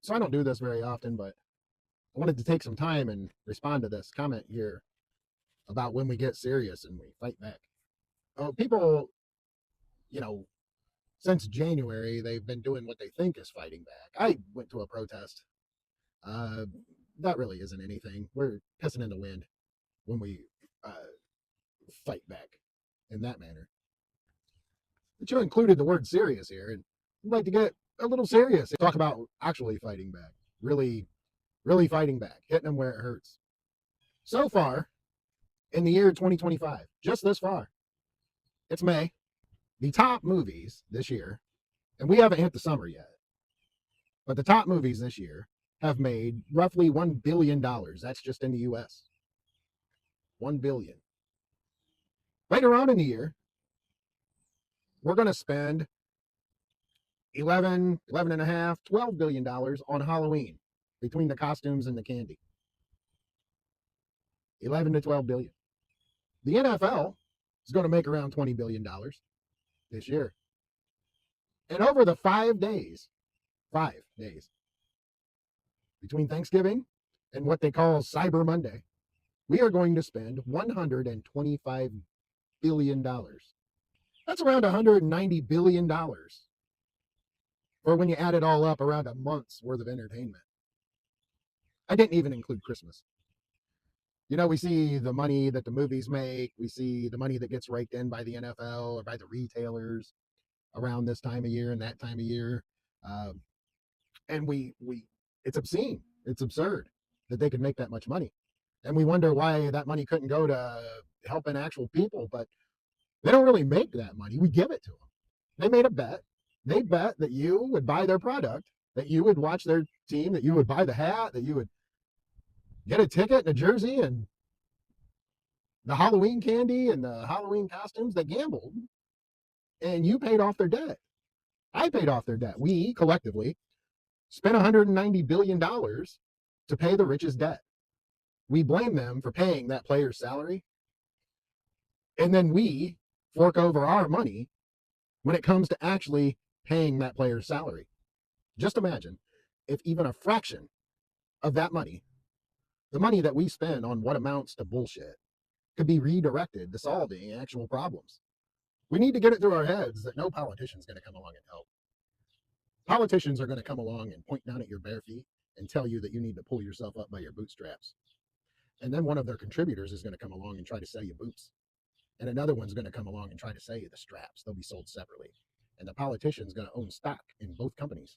So I don't do this very often, but I wanted to take some time and respond to this comment here about when we get serious and we fight back. Oh, people, you know, since January, they've been doing what they think is fighting back. I went to a protest. Uh, that really isn't anything. We're pissing in the wind when we uh, fight back in that manner. But you included the word serious here, and I'd like to get a little serious and talk about actually fighting back, really fighting back, hitting them where it hurts. So far, in the year 2025, just this far, it's May, the top movies this year, and we haven't hit the summer yet, but the top movies this year have made roughly $1 billion. That's just in the US. 1 billion. Later on in the year, we're going to spend 11 and a half, $12 billion on Halloween between the costumes and the candy. 11 to 12 billion. The NFL is going to make around $20 billion this year. And over the 5 days between Thanksgiving and what they call Cyber Monday, we are going to spend $125 billion. That's around $190 billion. Or when you add it all up, around a month's worth of entertainment. I didn't even include Christmas. You know, we see the money that the movies make. We see the money that gets raked in by the NFL or by the retailers around this time of year and that time of year. And it's obscene. It's absurd that they could make that much money. And we wonder why that money couldn't go to helping actual people, but they don't really make that money. We give it to them. They made a bet. They bet that you would buy their product, that you would watch their team, that you would buy the hat, that you would get a ticket and a jersey and the Halloween candy and the Halloween costumes. They gambled, and you paid off their debt. I paid off their debt. We collectively spent $190 billion to pay the richest debt. We blame them for paying that player's salary, and then we fork over our money when it comes to actually paying that player's salary. Just imagine if even a fraction of that money, the money that we spend on what amounts to bullshit, could be redirected to solving actual problems. We need to get it through our heads that no politician is going to come along and help. Politicians are going to come along and point down at your bare feet and tell you that you need to pull yourself up by your bootstraps. And then one of their contributors is going to come along and try to sell you boots. And another one's going to come along and try to sell you the straps. They'll be sold separately. And the politician's going to own stock in both companies.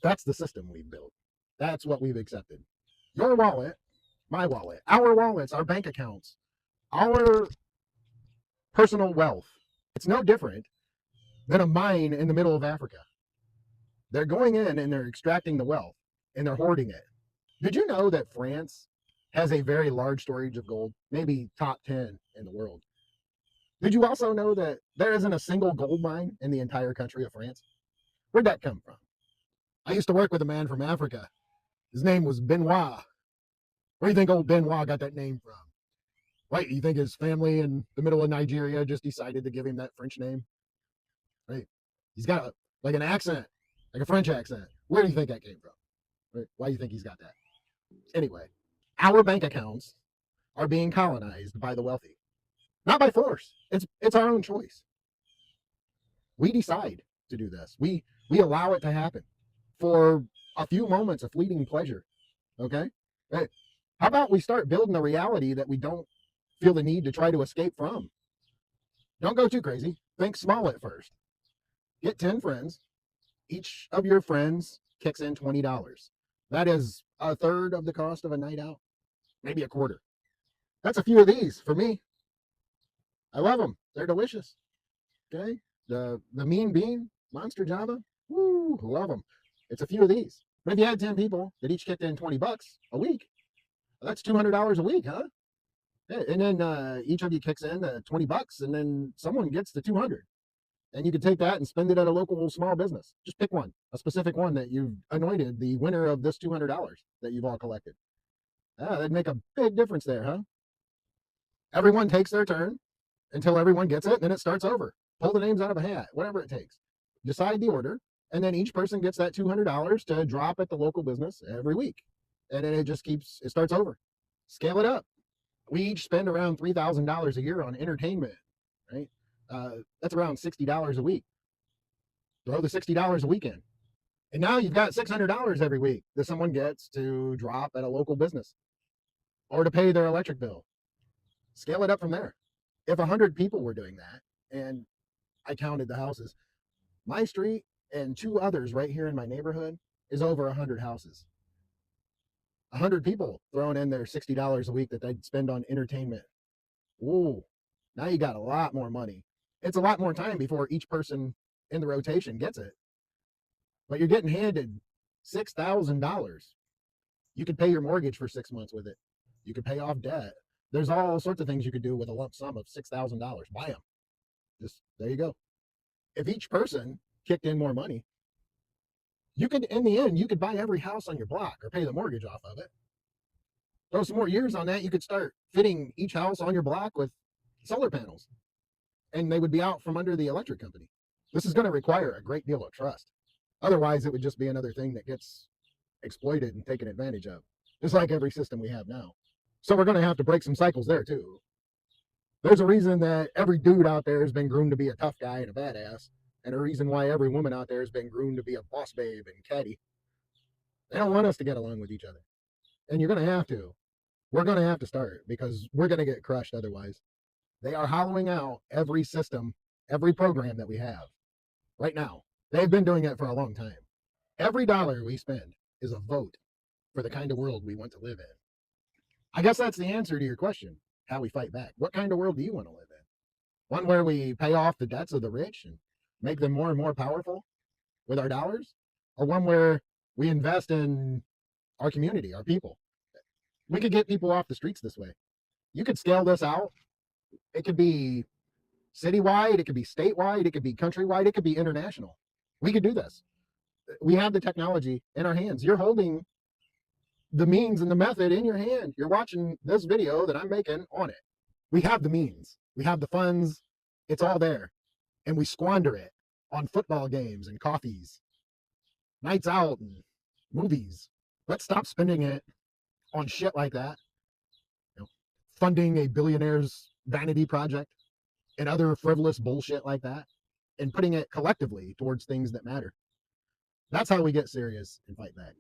That's the system we've built. That's what we've accepted. Your wallet, my wallet, our wallets, our bank accounts, our personal wealth. It's no different than a mine in the middle of Africa. They're going in and they're extracting the wealth and they're hoarding it. Did you know that France has a very large storage of gold, maybe top 10 in the world? Did you also know that there isn't a single gold mine in the entire country of France? Where'd that come from? I used to work with a man from Africa. His name was Benoit. Where do you think old Benoit got that name from? Right, you think his family in the middle of Nigeria just decided to give him that French name? Right, he's got like an accent, like a French accent. Where do you think that came from? Right? Why do you think he's got that? Anyway, our bank accounts are being colonized by the wealthy. Not by force. It's our own choice. We decide to do this. We allow it to happen for a few moments of fleeting pleasure. Okay? Hey, how about we start building a reality that we don't feel the need to try to escape from? Don't go too crazy. Think small at first. Get 10 friends. Each of your friends kicks in $20. That is a third of the cost of a night out, maybe a quarter. That's a few of these for me. I love them. They're delicious. Okay? The Mean Bean, Monster Java, woo, love them. It's a few of these. But if you had 10 people that each kicked in $20 a week, well, that's $200 a week, huh? And then each of you kicks in $20, and then someone gets the 200. And you can take that and spend it at a local small business. Just pick one, a specific one that you've anointed the winner of this $200 that you've all collected. That'd make a big difference there, huh? Everyone takes their turn until everyone gets it, and then it starts over. Pull the names out of a hat, whatever it takes. Decide the order, And then each person gets that $200 to drop at the local business every week. And then it just keeps, it starts over. Scale it up. We each spend around $3,000 a year on entertainment, right? That's around $60 a week. Throw the $60 a week in. And now you've got $600 every week that someone gets to drop at a local business or to pay their electric bill. Scale it up from there. If 100 people were doing that, and I counted the houses, my street and two others right here in my neighborhood is over 100 houses. 100 people throwing in their $60 a week that they'd spend on entertainment. Ooh, now you got a lot more money. It's a lot more time before each person in the rotation gets it. But you're getting handed $6,000. You could pay your mortgage for 6 months with it. You could pay off debt. There's all sorts of things you could do with a lump sum of $6,000. Buy them. Just there you go. If each person kicked in more money, you could, in the end, you could buy every house on your block or pay the mortgage off of it. Throw some more years on that, you could start fitting each house on your block with solar panels, and they would be out from under the electric company. This is going to require a great deal of trust. Otherwise, it would just be another thing that gets exploited and taken advantage of, just like every system we have now. So we're going to have to break some cycles there too. There's a reason that every dude out there has been groomed to be a tough guy and a badass, and a reason why every woman out there has been groomed to be a boss babe and catty. They don't want us to get along with each other. And you're going to have to. We're going to have to start, because we're going to get crushed otherwise. They are hollowing out every system, every program that we have right now. They've been doing it for a long time. Every dollar we spend is a vote for the kind of world we want to live in. I guess that's the answer to your question, how we fight back. What kind of world do you want to live in? One where we pay off the debts of the rich and make them more and more powerful with our dollars? Or one where we invest in our community, our people? We could get people off the streets this way. You could scale this out. It could be citywide, it could be statewide, it could be countrywide, it could be international. We could do this. We have the technology in our hands. You're holding the means and the method in your hand. You're watching this video that I'm making on it. We have the means. We have the funds. It's all there. And we squander it on football games and coffees, nights out and movies. Let's stop spending it on shit like that. Funding a billionaire's vanity project and other frivolous bullshit like that, and putting it collectively towards things that matter. That's how we get serious and fight back.